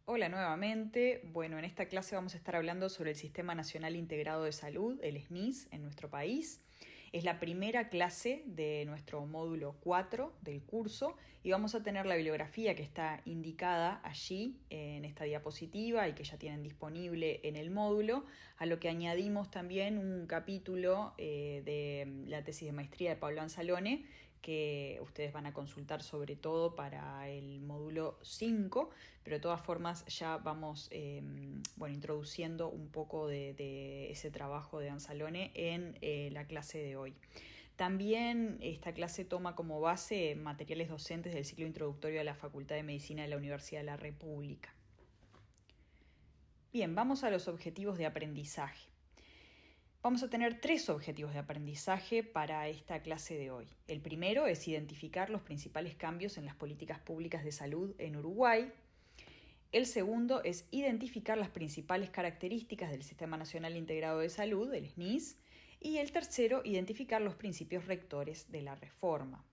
Hola nuevamente. Bueno, en esta clase vamos a estar hablando sobre el Sistema Nacional Integrado de Salud, el SNIS, en nuestro país. Es la primera clase de nuestro módulo 4 del curso y vamos a tener la bibliografía que está indicada allí en esta diapositiva y que ya tienen disponible en el módulo, a lo que añadimos también un capítulo de la tesis de maestría de Pablo Anzalone, que ustedes van a consultar sobre todo para el módulo 5, pero de todas formas ya vamos introduciendo un poco de ese trabajo de Anzalone en la clase de hoy. También esta clase toma como base materiales docentes del ciclo introductorio de la Facultad de Medicina de la Universidad de la República. Bien, vamos a los objetivos de aprendizaje. Vamos a tener 3 objetivos de aprendizaje para esta clase de hoy. El primero es identificar los principales cambios en las políticas públicas de salud en Uruguay. El segundo es identificar las principales características del Sistema Nacional Integrado de Salud, el SNIS. Y el tercero, identificar los principios rectores de la reforma.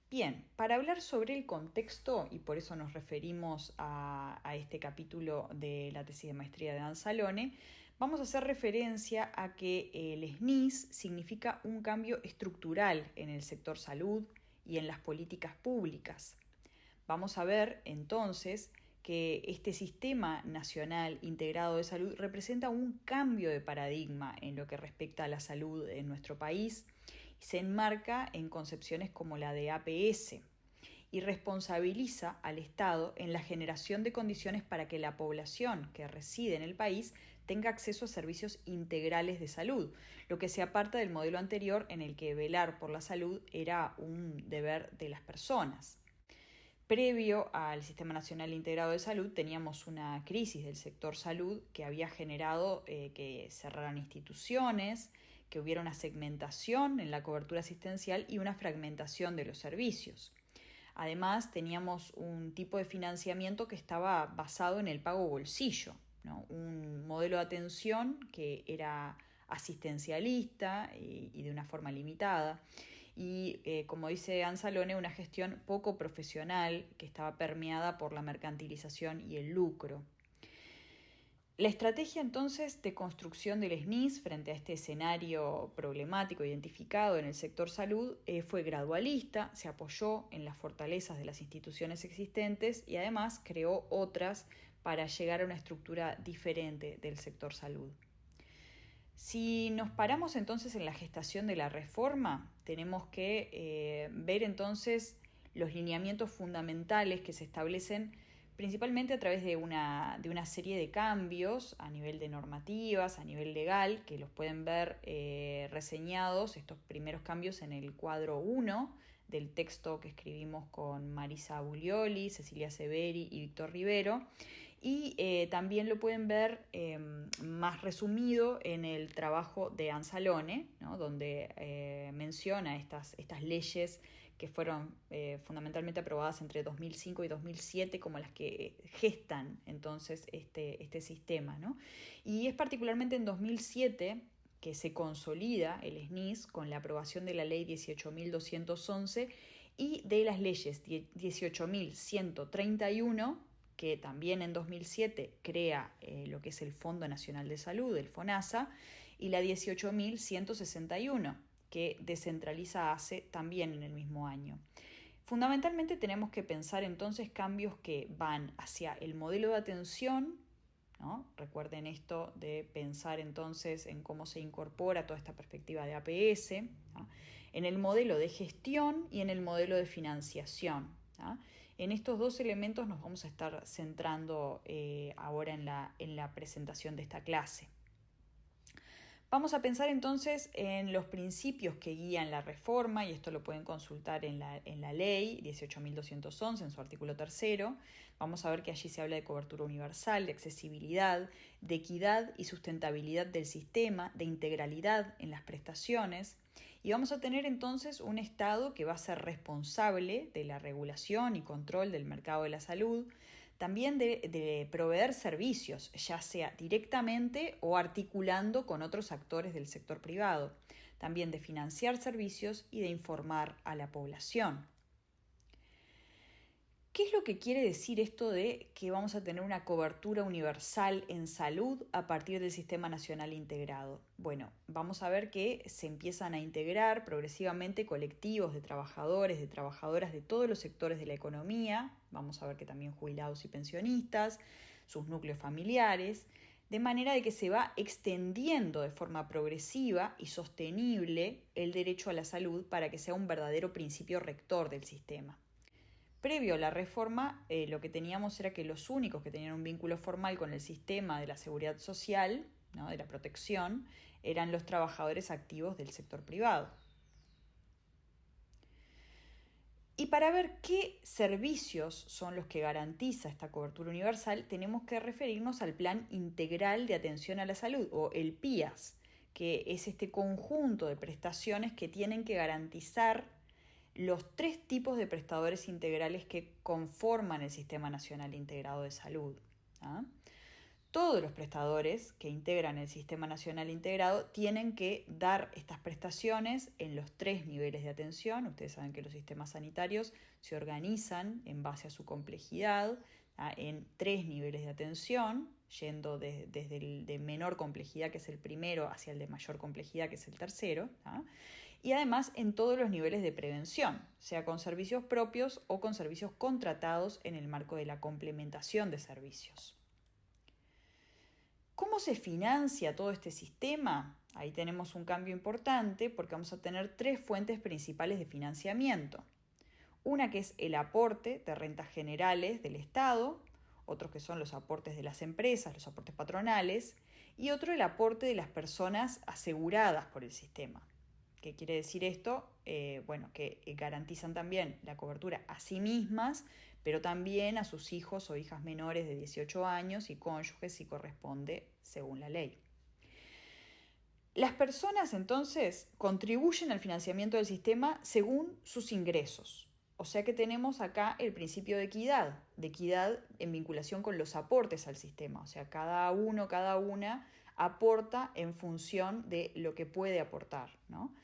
Bien, para hablar sobre el contexto, y por eso nos referimos a este capítulo de la tesis de maestría de Anzalone, vamos a hacer referencia a que el SNIS significa un cambio estructural en el sector salud y en las políticas públicas. Vamos a ver entonces que este Sistema Nacional Integrado de Salud representa un cambio de paradigma en lo que respecta a la salud en nuestro país y se enmarca en concepciones como la de APS y responsabiliza al Estado en la generación de condiciones para que la población que reside en el país tenga acceso a servicios integrales de salud, lo que se aparta del modelo anterior en el que velar por la salud era un deber de las personas. Previo al Sistema Nacional Integrado de Salud teníamos una crisis del sector salud que había generado que cerraran instituciones, que hubiera una segmentación en la cobertura asistencial y una fragmentación de los servicios. Además, teníamos un tipo de financiamiento que estaba basado en el pago bolsillo, ¿no? Un modelo de atención que era asistencialista y de una forma limitada. Y como dice Anzalone, una gestión poco profesional que estaba permeada por la mercantilización y el lucro. La estrategia entonces de construcción del SNIS frente a este escenario problemático identificado en el sector salud fue gradualista, se apoyó en las fortalezas de las instituciones existentes y además creó otras para llegar a una estructura diferente del sector salud. Si nos paramos entonces en la gestación de la reforma, tenemos que ver entonces los lineamientos fundamentales que se establecen principalmente a través de una serie de cambios a nivel de normativas, a nivel legal, que los pueden ver reseñados, estos primeros cambios, en el cuadro 1 del texto que escribimos con Marisa Buglioli, Cecilia Severi y Víctor Rivero. Y también lo pueden ver más resumido en el trabajo de Anzalone, ¿no? Donde menciona estas leyes que fueron fundamentalmente aprobadas entre 2005 y 2007 como las que gestan entonces este sistema, ¿no? Y es particularmente en 2007 que se consolida el SNIS con la aprobación de la ley 18.211 y de las leyes 18.131, que también en 2007 crea lo que es el Fondo Nacional de Salud, el FONASA, y la 18.161, que descentraliza ACE también en el mismo año. Fundamentalmente tenemos que pensar entonces cambios que van hacia el modelo de atención, ¿no? Recuerden esto de pensar entonces en cómo se incorpora toda esta perspectiva de APS, ¿no? En el modelo de gestión y en el modelo de financiación, ¿no? En estos 2 elementos nos vamos a estar centrando ahora en la presentación de esta clase. Vamos a pensar entonces en los principios que guían la reforma, y esto lo pueden consultar en la ley 18.211, en su artículo 3. Vamos a ver que allí se habla de cobertura universal, de accesibilidad, de equidad y sustentabilidad del sistema, de integralidad en las prestaciones. Y vamos a tener entonces un Estado que va a ser responsable de la regulación y control del mercado de la salud, también de proveer servicios, ya sea directamente o articulando con otros actores del sector privado, también de financiar servicios y de informar a la población. ¿Qué es lo que quiere decir esto de que vamos a tener una cobertura universal en salud a partir del Sistema Nacional Integrado? Bueno, vamos a ver que se empiezan a integrar progresivamente colectivos de trabajadores, de trabajadoras de todos los sectores de la economía, vamos a ver que también jubilados y pensionistas, sus núcleos familiares, de manera de que se va extendiendo de forma progresiva y sostenible el derecho a la salud para que sea un verdadero principio rector del sistema. Previo a la reforma, lo que teníamos era que los únicos que tenían un vínculo formal con el sistema de la seguridad social, ¿no?, de la protección, eran los trabajadores activos del sector privado. Y para ver qué servicios son los que garantiza esta cobertura universal, tenemos que referirnos al Plan Integral de Atención a la Salud, o el PIAS, que es este conjunto de prestaciones que tienen que garantizar los 3 tipos de prestadores integrales que conforman el Sistema Nacional Integrado de Salud. Todos los prestadores que integran el Sistema Nacional Integrado tienen que dar estas prestaciones en los 3 niveles de atención. Ustedes saben que los sistemas sanitarios se organizan en base a su complejidad, en 3 niveles de atención, yendo desde el de menor complejidad, que es el primero, hacia el de mayor complejidad, que es el tercero, y además en todos los niveles de prevención, sea con servicios propios o con servicios contratados en el marco de la complementación de servicios. ¿Cómo se financia todo este sistema? Ahí tenemos un cambio importante porque vamos a tener 3 fuentes principales de financiamiento. Una que es el aporte de rentas generales del Estado, otros que son los aportes de las empresas, los aportes patronales, y otro el aporte de las personas aseguradas por el sistema. ¿Qué quiere decir esto? Que garantizan también la cobertura a sí mismas, pero también a sus hijos o hijas menores de 18 años y cónyuges si corresponde según la ley. Las personas entonces contribuyen al financiamiento del sistema según sus ingresos. O sea que tenemos acá el principio de equidad en vinculación con los aportes al sistema. O sea, cada uno, cada una aporta en función de lo que puede aportar, ¿no?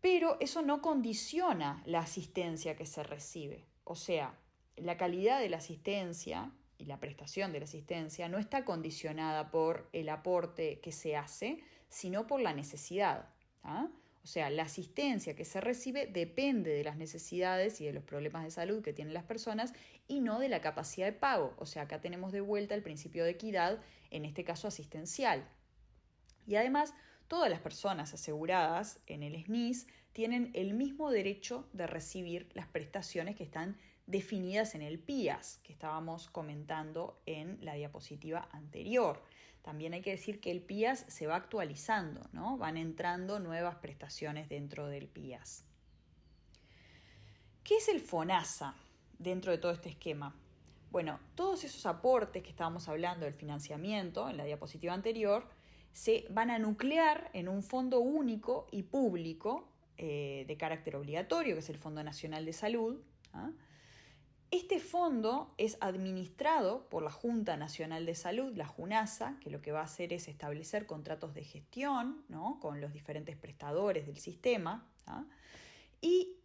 Pero eso no condiciona la asistencia que se recibe. O sea, la calidad de la asistencia y la prestación de la asistencia no está condicionada por el aporte que se hace, sino por la necesidad. O sea, la asistencia que se recibe depende de las necesidades y de los problemas de salud que tienen las personas y no de la capacidad de pago. O sea, acá tenemos de vuelta el principio de equidad, en este caso asistencial. Y además, todas las personas aseguradas en el SNIS tienen el mismo derecho de recibir las prestaciones que están definidas en el PIAS, que estábamos comentando en la diapositiva anterior. También hay que decir que el PIAS se va actualizando, ¿no? Van entrando nuevas prestaciones dentro del PIAS. ¿Qué es el FONASA dentro de todo este esquema? Bueno, todos esos aportes que estábamos hablando del financiamiento en la diapositiva anterior se van a nuclear en un fondo único y público de carácter obligatorio, que es el Fondo Nacional de Salud. Este fondo es administrado por la Junta Nacional de Salud, la JUNASA, que lo que va a hacer es establecer contratos de gestión, ¿no?, con los diferentes prestadores del sistema. Y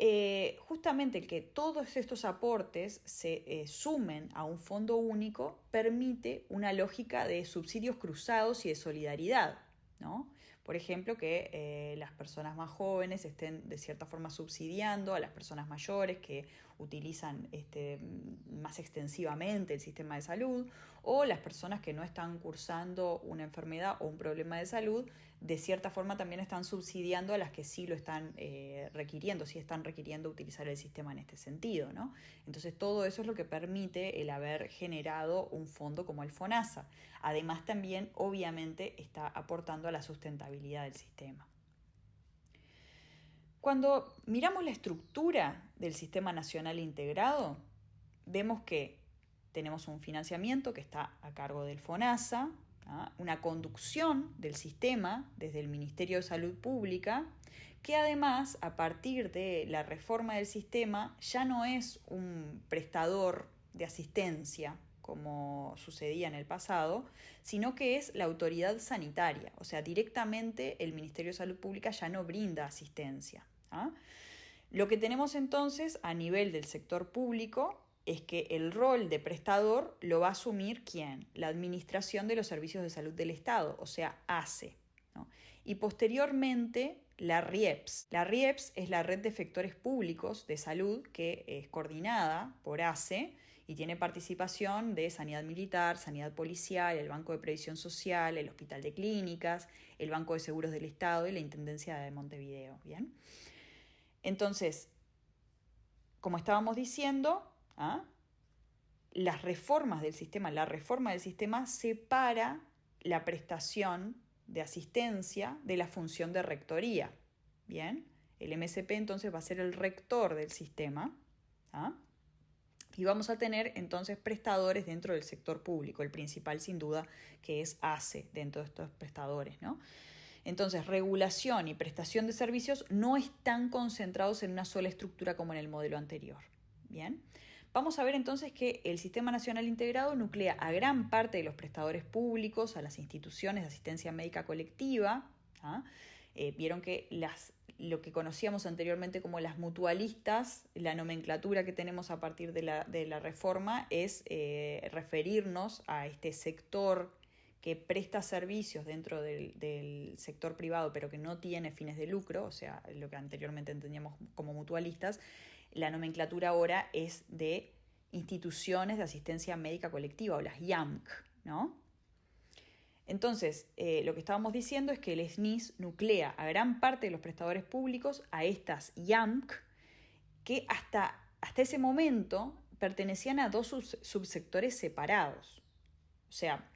justamente el que todos estos aportes se sumen a un fondo único permite una lógica de subsidios cruzados y de solidaridad, ¿no? Por ejemplo, que las personas más jóvenes estén de cierta forma subsidiando a las personas mayores que utilizan más extensivamente el sistema de salud, o las personas que no están cursando una enfermedad o un problema de salud, de cierta forma también están subsidiando a las que sí lo están requiriendo, sí están requiriendo utilizar el sistema en este sentido, ¿no? Entonces todo eso es lo que permite el haber generado un fondo como el FONASA. Además también obviamente está aportando a la sustentabilidad del sistema. Cuando miramos la estructura del Sistema Nacional Integrado, vemos que tenemos un financiamiento que está a cargo del FONASA, una conducción del sistema desde el Ministerio de Salud Pública, que además, a partir de la reforma del sistema, ya no es un prestador de asistencia, como sucedía en el pasado, sino que es la autoridad sanitaria. O sea, directamente el Ministerio de Salud Pública ya no brinda asistencia. Lo que tenemos entonces a nivel del sector público es que el rol de prestador lo va a asumir ¿quién? La Administración de los Servicios de Salud del Estado, o sea, ACE, ¿no? Y posteriormente la RIEPS. La RIEPS es la red de efectores públicos de salud que es coordinada por ACE y tiene participación de Sanidad Militar, Sanidad Policial, el Banco de Previsión Social, el Hospital de Clínicas, el Banco de Seguros del Estado y la Intendencia de Montevideo. ¿Bien? Entonces, como estábamos diciendo, la reforma del sistema separa la prestación de asistencia de la función de rectoría. Bien, el MSP entonces va a ser el rector del sistema, y vamos a tener entonces prestadores dentro del sector público, el principal sin duda que es ACE dentro de estos prestadores, ¿no? Entonces, regulación y prestación de servicios no están concentrados en una sola estructura como en el modelo anterior. Bien, vamos a ver entonces que el Sistema Nacional Integrado nuclea a gran parte de los prestadores públicos, a las instituciones de asistencia médica colectiva. Vieron que lo que conocíamos anteriormente como las mutualistas, la nomenclatura que tenemos a partir de la reforma es referirnos a este sector que presta servicios dentro del sector privado, pero que no tiene fines de lucro, o sea, lo que anteriormente entendíamos como mutualistas. La nomenclatura ahora es de instituciones de asistencia médica colectiva, o las IAMC, ¿no? Entonces, lo que estábamos diciendo es que el SNIS nuclea a gran parte de los prestadores públicos a estas IAMC, que hasta ese momento pertenecían a dos subsectores separados. O sea,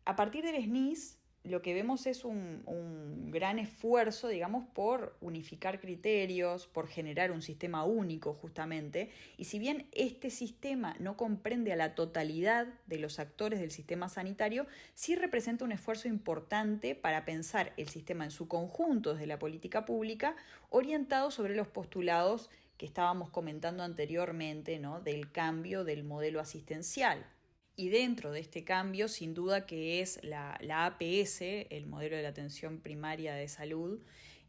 a partir del SNIS, lo que vemos es un gran esfuerzo, digamos, por unificar criterios, por generar un sistema único justamente, y si bien este sistema no comprende a la totalidad de los actores del sistema sanitario, sí representa un esfuerzo importante para pensar el sistema en su conjunto desde la política pública, orientado sobre los postulados que estábamos comentando anteriormente, ¿no? Del cambio del modelo asistencial. Y dentro de este cambio, sin duda que es la APS, el modelo de la atención primaria de salud,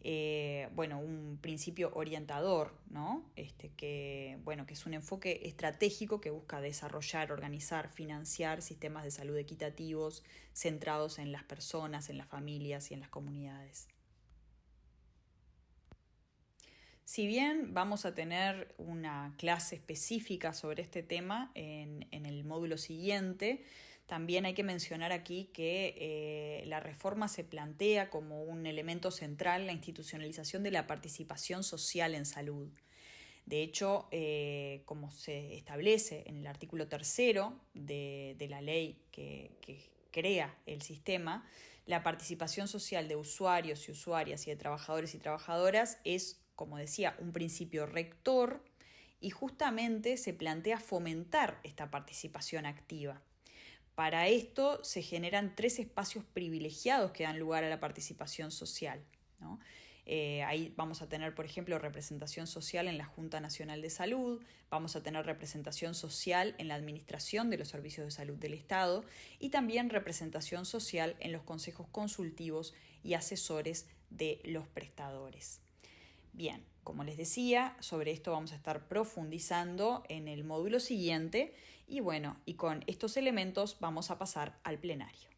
un principio orientador, ¿no? Que es un enfoque estratégico que busca desarrollar, organizar, financiar sistemas de salud equitativos, centrados en las personas, en las familias y en las comunidades. Si bien vamos a tener una clase específica sobre este tema en el módulo siguiente, también hay que mencionar aquí que la reforma se plantea como un elemento central la institucionalización de la participación social en salud. De hecho, como se establece en el artículo 3 de la ley que crea el sistema, la participación social de usuarios y usuarias y de trabajadores y trabajadoras es, como decía, un principio rector y justamente se plantea fomentar esta participación activa. Para esto se generan 3 espacios privilegiados que dan lugar a la participación social, ¿no? Ahí vamos a tener, por ejemplo, representación social en la Junta Nacional de Salud, vamos a tener representación social en la Administración de los Servicios de Salud del Estado y también representación social en los consejos consultivos y asesores de los prestadores. Bien, como les decía, sobre esto vamos a estar profundizando en el módulo siguiente y con estos elementos vamos a pasar al plenario.